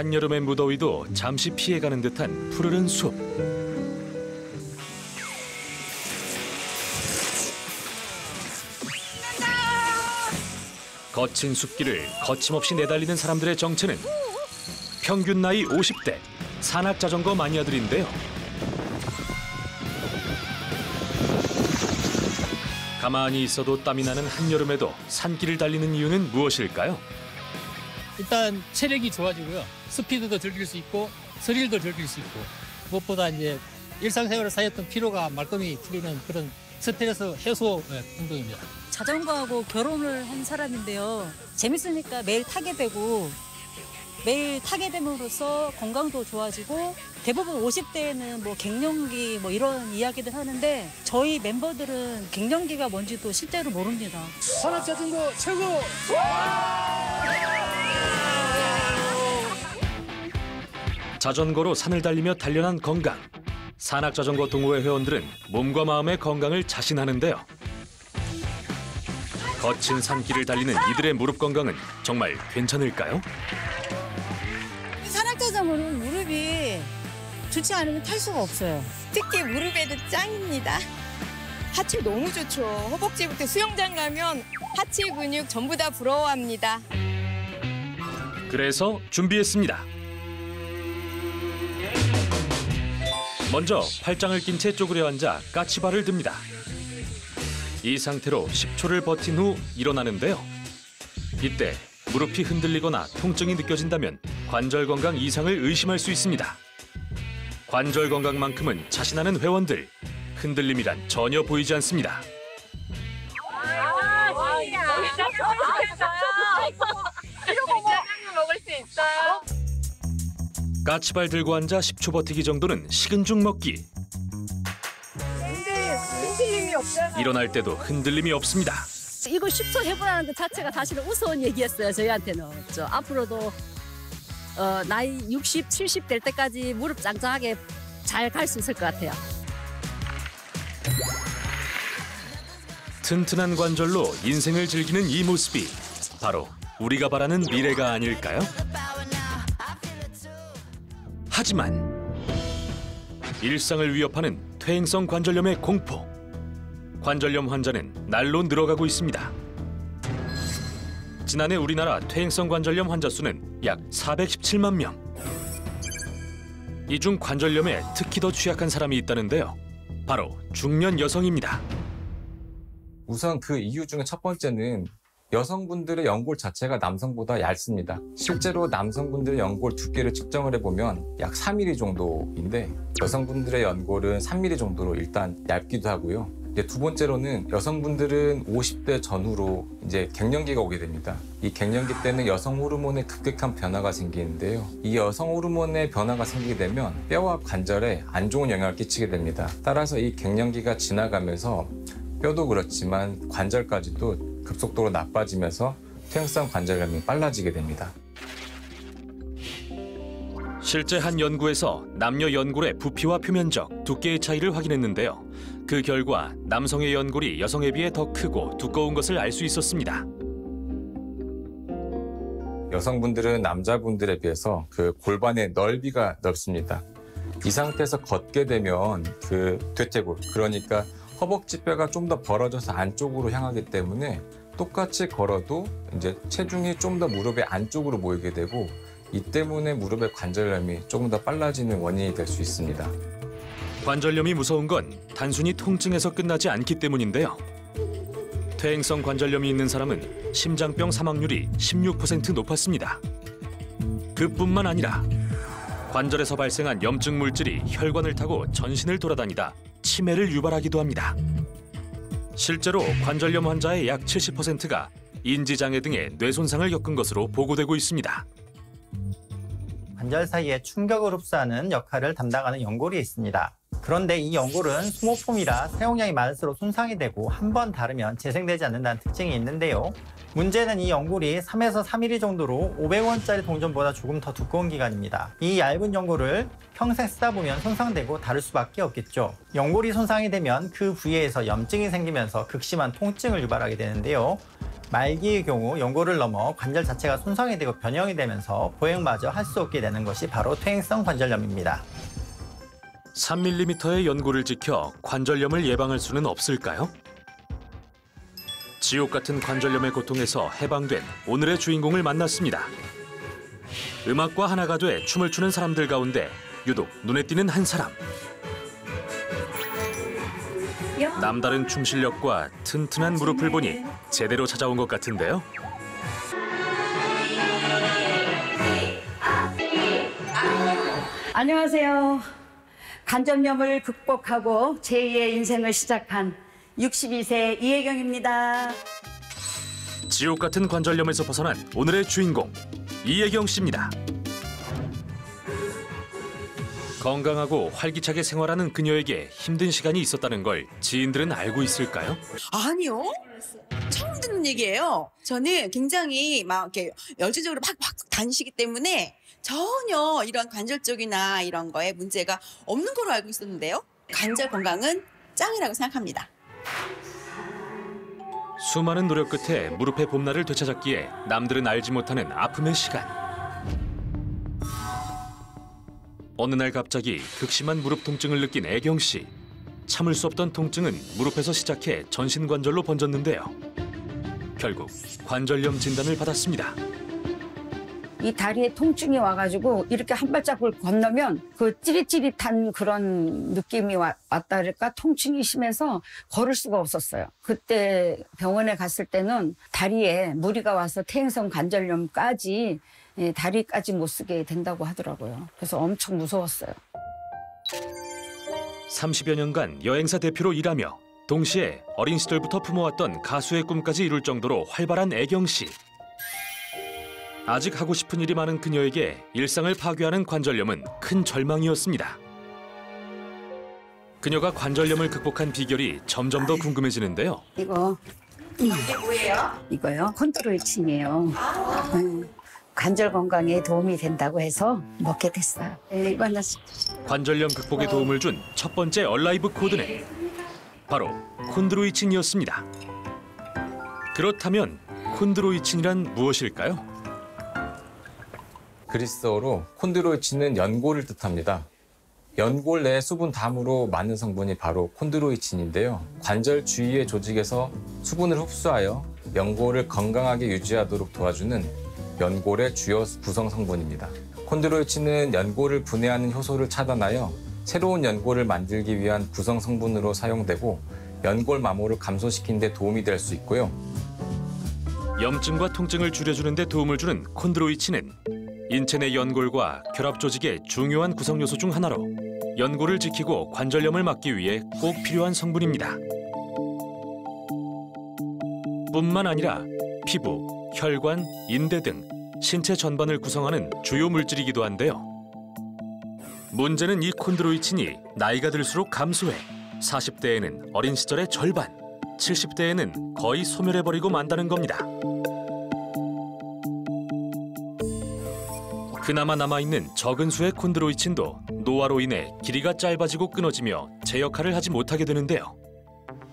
한여름의 무더위도 잠시 피해가는 듯한 푸르른 숲. 거친 숲길을 거침없이 내달리는 사람들의 정체는 평균 나이 50대 산악자전거 마니아들인데요. 가만히 있어도 땀이 나는 한여름에도 산길을 달리는 이유는 무엇일까요? 일단 체력이 좋아지고요. 스피드도 즐길 수 있고 스릴도 즐길 수 있고 무엇보다 이제 일상생활에 쌓였던 피로가 말끔히 풀리는 그런 스트레스 해소 운동입니다. 자전거하고 결혼을 한 사람인데요. 재밌으니까 매일 타게 되고 매일 타게 됨으로써 건강도 좋아지고 대부분 50대에는 뭐 갱년기 뭐 이런 이야기들 하는데 저희 멤버들은 갱년기가 뭔지도 실제로 모릅니다. 산악자전거 최고! 자전거로 산을 달리며 단련한 건강. 산악자전거 동호회 회원들은 몸과 마음의 건강을 자신하는데요. 거친 산길을 달리는 이들의 무릎 건강은 정말 괜찮을까요? 산악자전거는 무릎이 좋지 않으면 탈 수가 없어요. 특히 무릎에도 짱입니다. 하체 너무 좋죠. 허벅지부터 수영장 가면 하체 근육 전부 다 부러워합니다. 그래서 준비했습니다. 먼저 팔짱을 낀 채 쪼그려 앉아 까치발을 듭니다. 이 상태로 10초를 버틴 후 일어나는데요. 이때 무릎이 흔들리거나 통증이 느껴진다면 관절 건강 이상을 의심할 수 있습니다. 관절 건강만큼은 자신하는 회원들, 흔들림이란 전혀 보이지 않습니다. 까치발 들고 앉아 10초 버티기 정도는 식은 죽 먹기. 흔들림이 없잖아. 일어날 때도 흔들림이 없습니다. 이거 10초 해보라는 것 자체가 사실은 우스운 얘기였어요, 저희한테는. 앞으로도 나이 60, 70 될 때까지 무릎 짱짱하게 잘 갈 수 있을 것 같아요. 튼튼한 관절로 인생을 즐기는 이 모습이 바로 우리가 바라는 미래가 아닐까요? 하지만 일상을 위협하는 퇴행성 관절염의 공포. 관절염 환자는 날로 늘어가고 있습니다. 지난해 우리나라 퇴행성 관절염 환자 수는 약 417만 명. 이 중 관절염에 특히 더 취약한 사람이 있다는데요. 바로 중년 여성입니다. 우선 그 이유 중에 첫 번째는 여성분들의 연골 자체가 남성보다 얇습니다. 실제로 남성분들의 연골 두께를 측정을 해보면 약 3mm 정도인데 여성분들의 연골은 3mm 정도로 일단 얇기도 하고요. 이제 두 번째로는 여성분들은 50대 전후로 이제 갱년기가 오게 됩니다. 이 갱년기 때는 여성 호르몬의 급격한 변화가 생기는데요. 이 여성 호르몬의 변화가 생기게 되면 뼈와 관절에 안 좋은 영향을 끼치게 됩니다. 따라서 이 갱년기가 지나가면서 뼈도 그렇지만 관절까지도 급속도로 나빠지면서 퇴행성 관절염이 빨라지게 됩니다. 실제 한 연구에서 남녀 연골의 부피와 표면적, 두께의 차이를 확인했는데요. 그 결과 남성의 연골이 여성에 비해 더 크고 두꺼운 것을 알 수 있었습니다. 여성분들은 남자분들에 비해서 그 골반의 넓이가 넓습니다. 이 상태에서 걷게 되면 그 대퇴골, 그러니까 허벅지뼈가 좀 더 벌어져서 안쪽으로 향하기 때문에 똑같이 걸어도 이제 체중이 좀 더 무릎의 안쪽으로 모이게 되고 이 때문에 무릎의 관절염이 조금 더 빨라지는 원인이 될 수 있습니다. 관절염이 무서운 건 단순히 통증에서 끝나지 않기 때문인데요. 퇴행성 관절염이 있는 사람은 심장병 사망률이 16% 높았습니다. 그뿐만 아니라 관절에서 발생한 염증 물질이 혈관을 타고 전신을 돌아다니다 치매를 유발하기도 합니다. 실제로 관절염 환자의 약 70%가 인지장애 등의 뇌손상을 겪은 것으로 보고되고 있습니다. 관절 사이에 충격을 흡수하는 역할을 담당하는 연골이 있습니다. 그런데 이 연골은 소모품이라 사용량이 많을수록 손상이 되고 한 번 다르면 재생되지 않는다는 특징이 있는데요. 문제는 이 연골이 3에서 3mm 정도로 500원짜리 동전보다 조금 더 두꺼운 기관입니다. 이 얇은 연골을 평생 쓰다 보면 손상되고 다를 수밖에 없겠죠. 연골이 손상이 되면 그 부위에서 염증이 생기면서 극심한 통증을 유발하게 되는데요. 말기의 경우 연골을 넘어 관절 자체가 손상이 되고 변형이 되면서 보행마저 할 수 없게 되는 것이 바로 퇴행성 관절염입니다. 3mm의 연골을 지켜 관절염을 예방할 수는 없을까요? 지옥 같은 관절염의 고통에서 해방된 오늘의 주인공을 만났습니다. 음악과 하나가 돼 춤을 추는 사람들 가운데 유독 눈에 띄는 한 사람. 남다른 춤 실력과 튼튼한 무릎을 보니 제대로 찾아온 것 같은데요. 안녕하세요. 관절염을 극복하고 제2의 인생을 시작한 62세 이혜경입니다. 지옥 같은 관절염에서 벗어난 오늘의 주인공 이혜경 씨입니다. 건강하고 활기차게 생활하는 그녀에게 힘든 시간이 있었다는 걸 지인들은 알고 있을까요? 아니요. 처음 듣는 얘기예요. 저는 굉장히 막 이렇게 열정적으로 막 다니시기 때문에 전혀 이런 관절 쪽이나 이런 거에 문제가 없는 걸로 알고 있었는데요. 관절 건강은 짱이라고 생각합니다. 수많은 노력 끝에 무릎의 봄날을 되찾았기에 남들은 알지 못하는 아픔의 시간. 어느 날 갑자기 극심한 무릎 통증을 느낀 애경 씨. 참을 수 없던 통증은 무릎에서 시작해 전신관절로 번졌는데요. 결국 관절염 진단을 받았습니다. 이 다리에 통증이 와가지고 이렇게 한 발짝을 건너면 그 찌릿찌릿한 그런 느낌이 왔다 그럴까 통증이 심해서 걸을 수가 없었어요. 그때 병원에 갔을 때는 다리에 무리가 와서 퇴행성 관절염까지 다리까지 못 쓰게 된다고 하더라고요. 그래서 엄청 무서웠어요. 30여 년간 여행사 대표로 일하며 동시에 어린 시절부터 품어왔던 가수의 꿈까지 이룰 정도로 활발한 애경 씨. 아직 하고 싶은 일이 많은 그녀에게 일상을 파괴하는 관절염은 큰 절망이었습니다. 그녀가 관절염을 극복한 비결이 점점 더 궁금해지는데요. 이게 뭐예요? 이거요? 콘드로이친이에요. 관절 건강에 도움이 된다고 해서 먹게 됐어요. 이거는 관절염 극복에 도움을 준 첫 번째 얼라이브 코드는 바로 콘드로이친이었습니다. 그렇다면 콘드로이친이란 무엇일까요? 그리스어로 콘드로이친은 연골을 뜻합니다. 연골 내 수분 담으로 만든 성분이 바로 콘드로이친인데요. 관절 주위의 조직에서 수분을 흡수하여 연골을 건강하게 유지하도록 도와주는 연골의 주요 구성 성분입니다. 콘드로이친은 연골을 분해하는 효소를 차단하여 새로운 연골을 만들기 위한 구성 성분으로 사용되고 연골 마모를 감소시키는 데 도움이 될 수 있고요. 염증과 통증을 줄여주는 데 도움을 주는 콘드로이친은 인체 내 연골과 결합 조직의 중요한 구성 요소 중 하나로 연골을 지키고 관절염을 막기 위해 꼭 필요한 성분입니다. 뿐만 아니라 피부, 혈관, 인대 등 신체 전반을 구성하는 주요 물질이기도 한데요. 문제는 이 콘드로이친이 나이가 들수록 감소해 40대에는 어린 시절의 절반, 70대에는 거의 소멸해버리고 만다는 겁니다. 그나마 남아있는 적은 수의 콘드로이친도 노화로 인해 길이가 짧아지고 끊어지며 제 역할을 하지 못하게 되는데요.